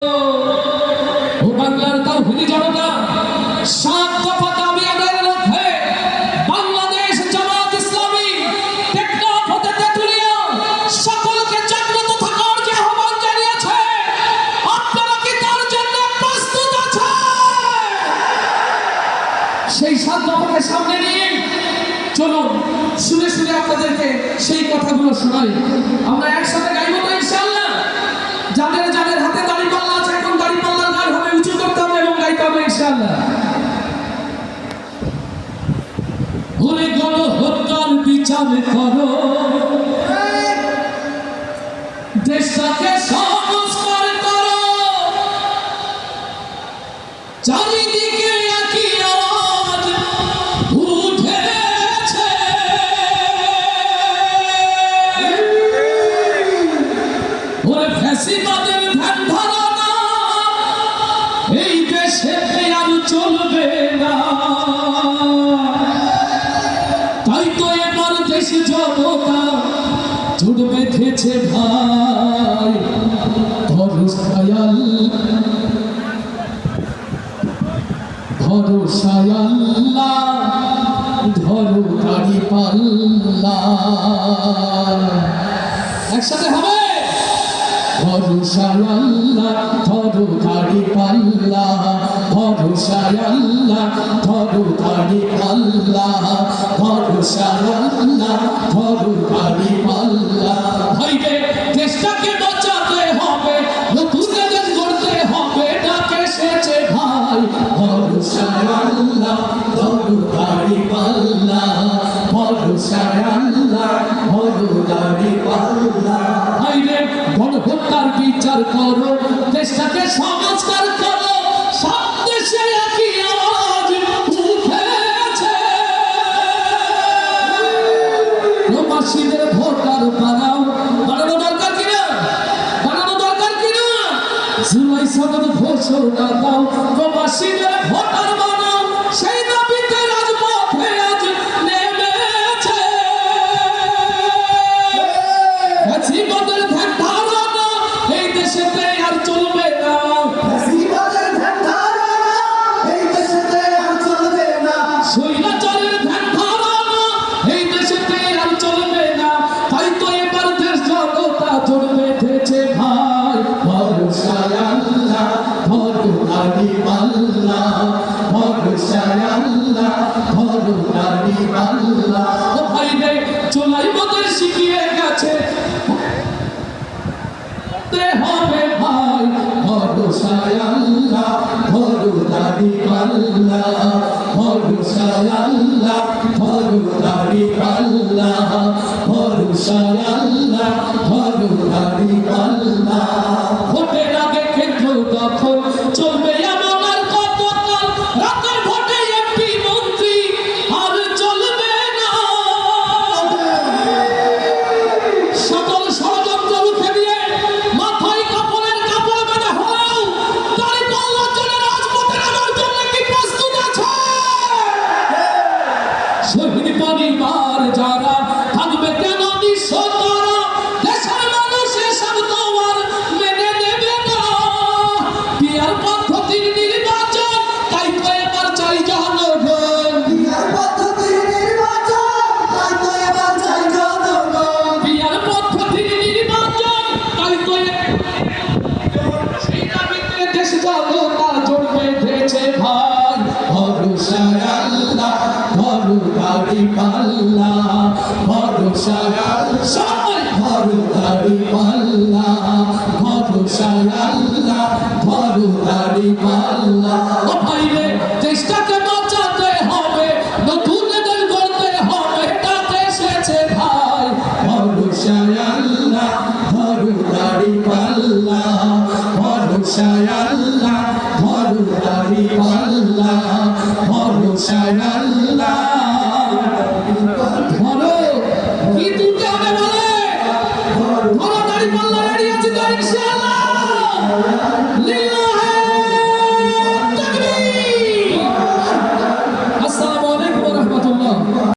ও বাংলার তাওহীদি জনতা, ৭ দফা দাবি আদায়ের লক্ষ্যে বাংলাদেশ জামাত ইসলামী টেকনাফ হতে তেতুলিয়া সকলকে জাগ্রত থাকার যে আহ্বান জানিয়েছে, আপনারা কি তার জন্য প্রস্তুত আছেন? সেই ৭ দফাকে সামনে নিয়ে চলুন শুনে শুনে আপনাদেরকে সেই কথাগুলো শোনাই। আমরা একসাথে গাইব তো ইনশাআল্লাহ। যাদের যাদের হাতে দাড়িপাল্লা আছে, এখন দাড়িপাল্লার গান হবে উঁচু করতে হবে এবং গাইতে হবে ইনশাআল্লাহ। ভুলে গেল হত্যার বিচার করো, দেশটাকে সংস্কার করো, চারিদিকে একই আওয়াজ উঠেছে, ওরে ফ্যাসিবাদের ধ্যান ধারণা এই দেশে আর চলবে না। তাই তো এবার দেশ জনতা জুট বেঁধেছে ভাই, ভরসায় আল্লাহ, ধরো দাড়িপাল্লা। একসাথে হবে। ভরসায় আল্লাহ, ধরো দাড়িপাল্লা, ভরসায় আল্লাহ, ধরো দাড়িপাল্লা, ভরসায় আল্লাহ, ধরো দাড়িপাল্লা। ভাইরে দেশটাকে বাঁচাতে হবে, নতুন দেশ গড়তে হবে, ডাক এসেছে ভাই। ভরসায় আল্লাহ, ধরো দাড়িপাল্লা, ভরসায় আল্লাহ, ধরো দাড়িপাল্লা। ভাইরে গণহত্যার বিচার করো, দেশটাকে সংস্কার করো, সব দেশে একই আওয়াজ উঠেছে। প্রবাসীদের ভোটার বানাও, বানানো দরকার কিনা? বানানো দরকার কিনা? জুলাই সনদ ঘোষণা দাও, প্রবাসীদের ভোটার বানাও, সেই দাবিতে রাজপথে আজ নেমেছে। ফ্যাসিবাদের ধ্যান ধারণা এই দেশেতে আর চলবে না, ফ্যাসিবাদের ধ্যান ধারণা এই দেশেতে আর চলবে না, স্বৈরাচারের ধ্যান ধারণা এই দেশেতে আর চলবে না। তাই তো এবার দেশ জনতা জোট বেঁধেছে ভাই। ভরসায় আল্লাহ, ধরো দাড়িপাল্লা, ভরসায় আল্লাহ, ধরো দাড়িপাল্লা। ও ভাইরে চোলাই মদের শিখিয়ে গেছে হবে ভাই। ভরসায় আল্লাহ, ধরো দাড়িপাল্লা, ভরসায় আল্লাহ, ধরো দাড়িপাল্লা, ভরসায় আল্লাহ, ধরো দাড়িপাল্লা। ভোটের আগে কেন্দ্র দখল চলবে এমন আর কতকাল, রাতের ভোটে এমপি মন্ত্রী আর চলবে না। সকল ষড়যন্ত্র রুখে দিয়ে মাথায় কাপড়ের কাপড় বেঁধে হলেও দাড়িপাল্লার জন্য রাজপথে নামার জন্য কি প্রস্তুত আছে? শহীদ পরিবার যারা থাকবে কেন নিঃস্ব তারা, দেশের মানুষ এসব তো আর মেনে নেবে না। পিয়ার পদ্ধতির নির্বাচন, তাই তো এবার চাই জনগণ। বিয়ার পদ্ধতির নির্বাচন, তাই তো এবার চাই জনগণ। পিয়ার পদ্ধতির নির্বাচন, তাই তো সেই দাবিতে দেশ জনতা জোট বেঁধেছে ভাই। ভরসায় আল্লাহ, ধরো দাড়িপাল্লা, ভরসায় আল্লাহ, ধরো দাড়িপাল্লা, ভরসায় আল্লাহ, ধরো দাড়িপাল্লা। ও ভাইরে দেশটাকে বাঁচাতে হবে, নতুন দেশ গড়তে হবে, ডাক এসেছে ভাই। ভরসায় আল্লাহ, ধরো দাড়িপাল্লা, ভরসায়